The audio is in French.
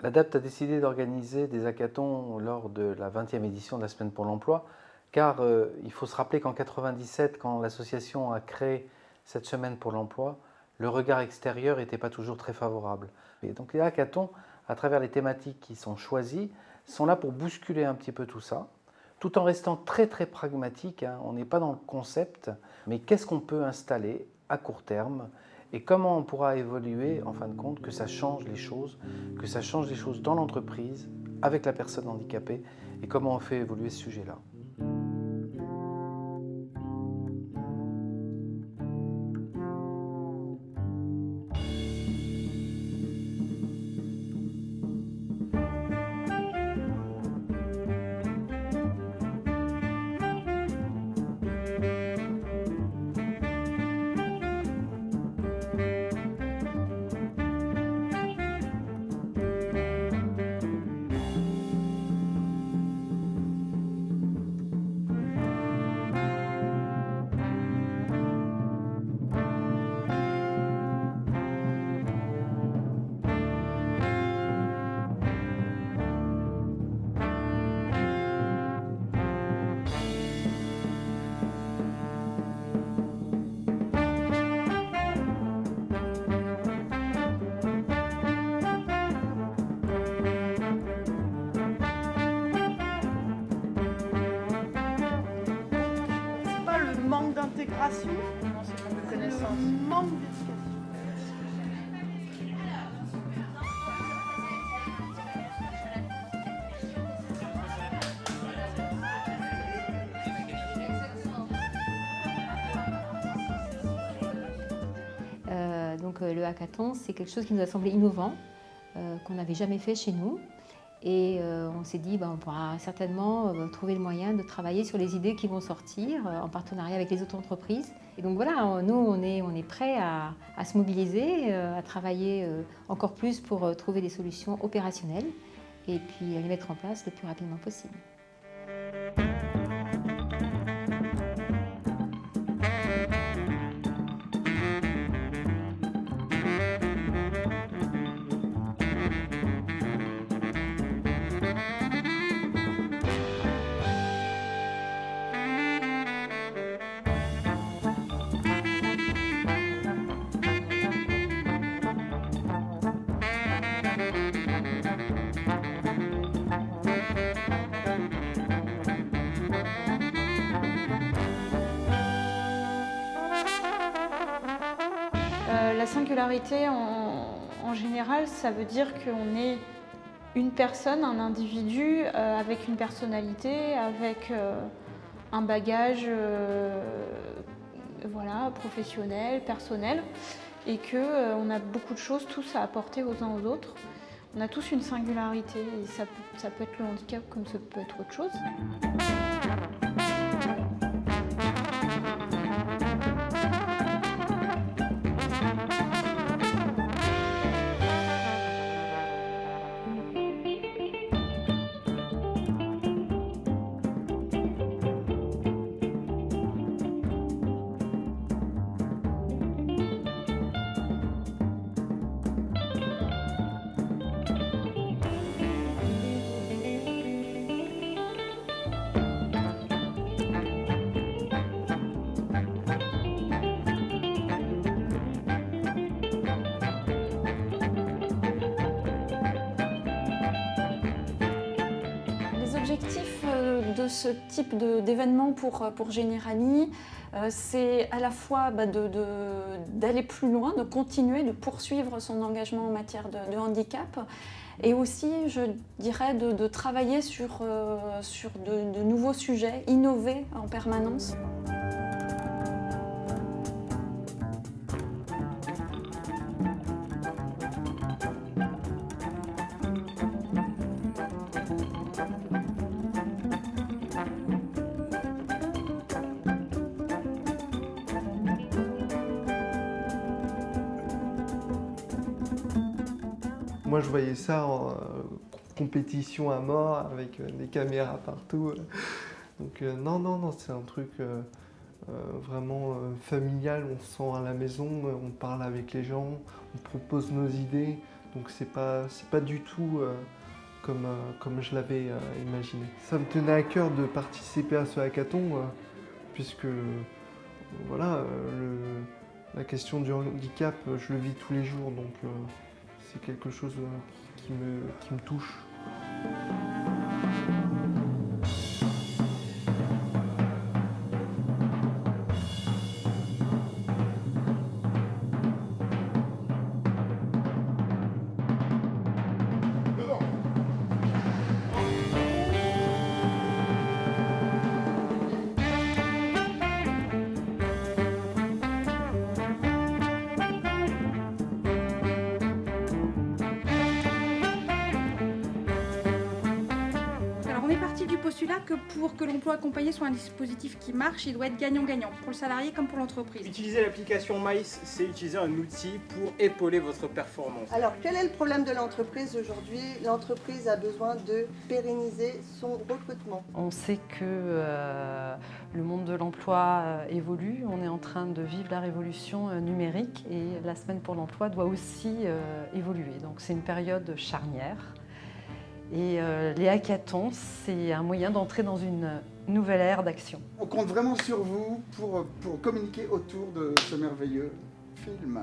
L'ADAPT a décidé d'organiser des hackathons lors de la 20e édition de la Semaine pour l'Emploi, car il faut se rappeler qu'en 97, quand l'association a créé cette Semaine pour l'Emploi, le regard extérieur n'était pas toujours très favorable. Et donc les hackathons, à travers les thématiques qui sont choisies, sont là pour bousculer un petit peu tout ça, tout en restant très très pragmatique, hein. On n'est pas dans le concept, mais qu'est-ce qu'on peut installer à court terme et comment on pourra évoluer, en fin de compte, que ça change les choses dans l'entreprise, avec la personne handicapée, et comment on fait évoluer ce sujet-là. C'est pas le manque d'intégration, Non, c'est pas de c'est connaissance. le manque d'éducation. Le hackathon, c'est quelque chose qui nous a semblé innovant, qu'on n'avait jamais fait chez nous. Et on s'est dit, on pourra certainement trouver le moyen de travailler sur les idées qui vont sortir en partenariat avec les autres entreprises. Et donc voilà, nous, on est prêts à se mobiliser, à travailler encore plus pour trouver des solutions opérationnelles et puis à les mettre en place le plus rapidement possible. La singularité, en général, ça veut dire qu'on est une personne, un individu avec une personnalité, avec un bagage voilà, professionnel, personnel, et qu'on a beaucoup de choses tous à apporter aux uns aux autres. On a tous une singularité, et ça peut être le handicap comme ça peut être autre chose. Les objectifs de ce type d'événement pour Generali, c'est à la fois d'aller plus loin, de continuer, de poursuivre son engagement en matière de handicap, et aussi, je dirais, de travailler sur de nouveaux sujets, innover en permanence. Moi, je voyais ça en compétition à mort avec des caméras partout. Donc non, c'est un truc vraiment familial. On se sent à la maison, on parle avec les gens, on propose nos idées. Donc c'est pas du tout comme je l'avais imaginé. Ça me tenait à cœur de participer à ce hackathon, puisque voilà, la question du handicap, je le vis tous les jours, donc c'est quelque chose qui me touche. On est parti du postulat que pour que l'emploi accompagné soit un dispositif qui marche, il doit être gagnant-gagnant, pour le salarié comme pour l'entreprise. Utiliser l'application Maïs, c'est utiliser un outil pour épauler votre performance. Alors, quel est le problème de l'entreprise aujourd'hui? L'entreprise a besoin de pérenniser son recrutement. On sait que le monde de l'emploi évolue, on est en train de vivre la révolution numérique et la semaine pour l'emploi doit aussi évoluer. Donc c'est une période charnière. Et les hackathons, c'est un moyen d'entrer dans une nouvelle ère d'action. On compte vraiment sur vous pour communiquer autour de ce merveilleux film.